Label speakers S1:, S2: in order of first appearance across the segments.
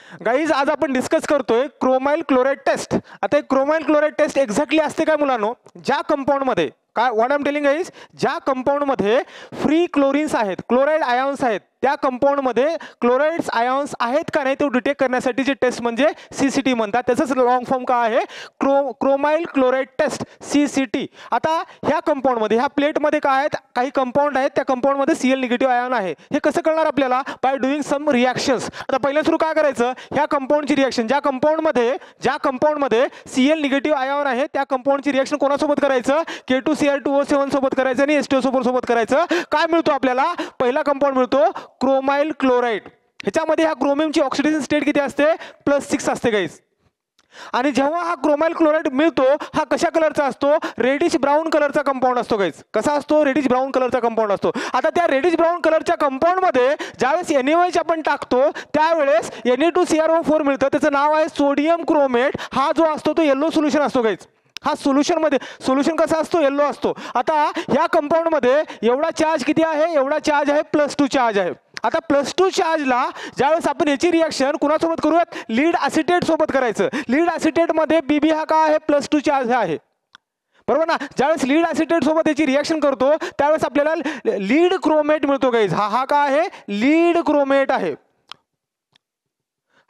S1: Guys आज आपण discuss करतोय क्रोमाइल क्लोराइड टेस्ट. आता क्रोमाइल क्लोराइड टेस्ट एक्झॅक्टली असते काय मुलांनो, ज्या कंपाऊंडमध्ये काय what I am telling guys, ज्या कंपाऊंडमध्ये फ्री क्लोरिन्स आहेत, क्लोराइड आयॉन्स आहेत, त्या कंपाऊंडमध्ये क्लोराइड्स आयॉन्स आहेत का नाही ते डिटेक्ट करण्यासाठी जे टेस्ट म्हणजे CCT म्हणतात. त्याचाच लॉंग फॉर्म काय आहे, क्रोमाइल क्लोराइड टेस्ट CCT. आता ह्या कंपाऊंडमध्ये ह्या प्लेटमध्ये काय आहेत, काही कंपाऊंड आहेत, त्या कंपाऊंडमध्ये Cl निगेटिव्ह आयॉन आहे. हे कसं कळणार आपल्याला, बाय डुईंग सम रिॲक्शन्स. आता पहिलं सुरू काय करायचं, ह्या कंपाऊंडची रिॲक्शन ज्या कंपाऊंडमध्ये Cl निगेटिव्ह आयॉन आहे त्या कंपाऊंडची रिॲक्शन कोणासोबत करायचं, K2Cl2O7 सोबत करायचं आणि H2SO4 सोबत करायचं. काय मिळतो आपल्याला, पहिला कंपाऊंड मिळतो क्रोमाइल क्लोराइड. ह्याच्यामध्ये ह्या क्रोमियमची ऑक्सिडेशन स्टेट किती असते, +6 असते गाईज. आणि जेव्हा हा क्रोमाइल क्लोराइड मिळतो हा कशा कलरचा असतो, रेडिश ब्राऊन कलरचा कंपाऊंड असतो गाईज. कसा असतो, रेडिश ब्राऊन कलरचा कंपाऊंड असतो. आता त्या रेडिश ब्राऊन कलरच्या कंपाऊंडमध्ये ज्यावेळेस NaOH आपण टाकतो त्यावेळेस Na2CrO4 मिळतं. त्याचं नाव आहे सोडियम क्रोमेट. हा जो असतो तो येलो सोल्युशन असतो गाईज. हा सोल्युशन कसा असतो, येलो असतो. आता ह्या कंपाऊंडमध्ये एवढा चार्ज किती आहे, एवढा चार्ज आहे, +2 चार्ज आहे. आता +2 चार्जला ज्यावेळेस आपण याची रिॲक्शन कुणासोबत करूयात, लीड ॲसिटेट सोबत करायचं. लीड ॲसिटेटमध्ये BB हा काय आहे, +2 चार्ज आहे, बरोबर ना. ज्यावेळेस लीड ॲसिटेट सोबत याची रिॲक्शन करतो त्यावेळेस आपल्याला लीड क्रोमेट मिळतो गाईज. हा काय आहे, लीड क्रोमेट आहे.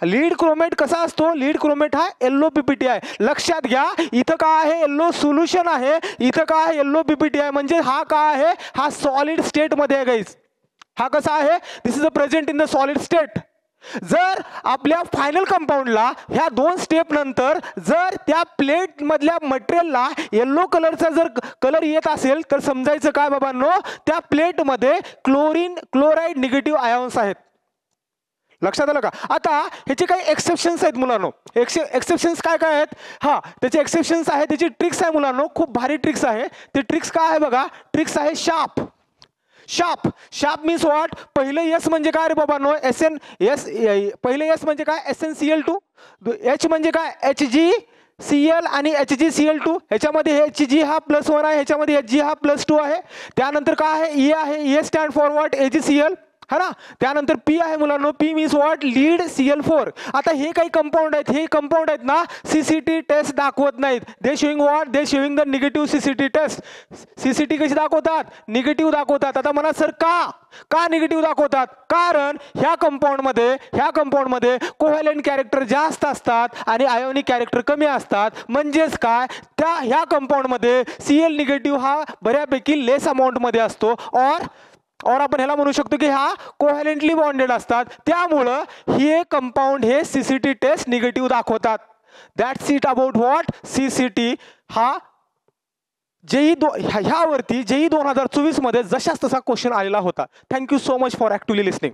S1: लीड क्रोमेट कसा असतो, लीड क्रोमेट हा येल्लो PPT आहे. लक्षात घ्या, इथं काय आहे, येल्लो सोल्युशन आहे, इथं काय आहे, येल्लो PPT आहे. म्हणजे हा काय आहे, हा सॉलिड स्टेट मध्ये आहे गाईज. हा कसा आहे, this is a present in the solid state. जर आपल्या फायनल कंपाऊंडला ह्या 2 स्टेप नंतर जर त्या प्लेट मधल्या मटेरियलला येल्लो कलरचा जर कलर येत असेल तर समजायचं काय बाबांनो, त्या प्लेटमध्ये क्लोराइड निगेटिव्ह आयॉन्स आहेत. लक्षात आलं का. आता ह्याचे काही एक्सेप्शन्स आहेत मुलांनो. एक्सेप्शन्स काय काय आहेत, हा त्याचे एक्सेप्शन्स आहे, त्याची ट्रिक्स आहे मुलांनो, खूप भारी ट्रिक्स आहे. ते ट्रिक्स काय आहे बघा, ट्रिक्स आहे शार्प. शार्प मीन्स व्हॉट, पहिलं S म्हणजे काय रे बाबांनो, पहिलं S म्हणजे काय, SnCl2. H म्हणजे काय, HgCl आणि HgCl2. ह्याच्यामध्ये Hg हा +1 आहे, ह्याच्यामध्ये Hg हा +2 आहे. त्यानंतर काय आहे, E आहे, E stand for what, AgCl है ना. त्यानंतर P आहे मुलांनो, P means what, lead Cl4. आता हे काही कंपाऊंड आहेत, हे कंपाऊंड आहेत ना CCT टेस्ट दाखवत नाहीत. They showing what, they showing the negative CCT test. CCT कशी दाखवतात, निगेटिव्ह दाखवतात. आता म्हणा सर का निगेटिव्ह दाखवतात, कारण ह्या कंपाऊंडमध्ये कोव्हॅलेंट कॅरेक्टर जास्त असतात आणि आयोनिक कॅरेक्टर कमी असतात. म्हणजेच काय, ह्या कंपाऊंडमध्ये Cl निगेटिव्ह हा बऱ्यापैकी लेस अमाऊंट मध्ये असतो. और आपण ह्याला म्हणू शकतो की हा कोव्हॅलेंटली बॉन्डेड असतात. त्यामुळं हे कंपाऊंड हे CCT टेस्ट निगेटिव्ह दाखवतात. That's it about what CCT. हा ह्यावरती JEE 2024 मध्ये जशाच तसा क्वेश्चन आलेला होता. Thank you so much for actively listening.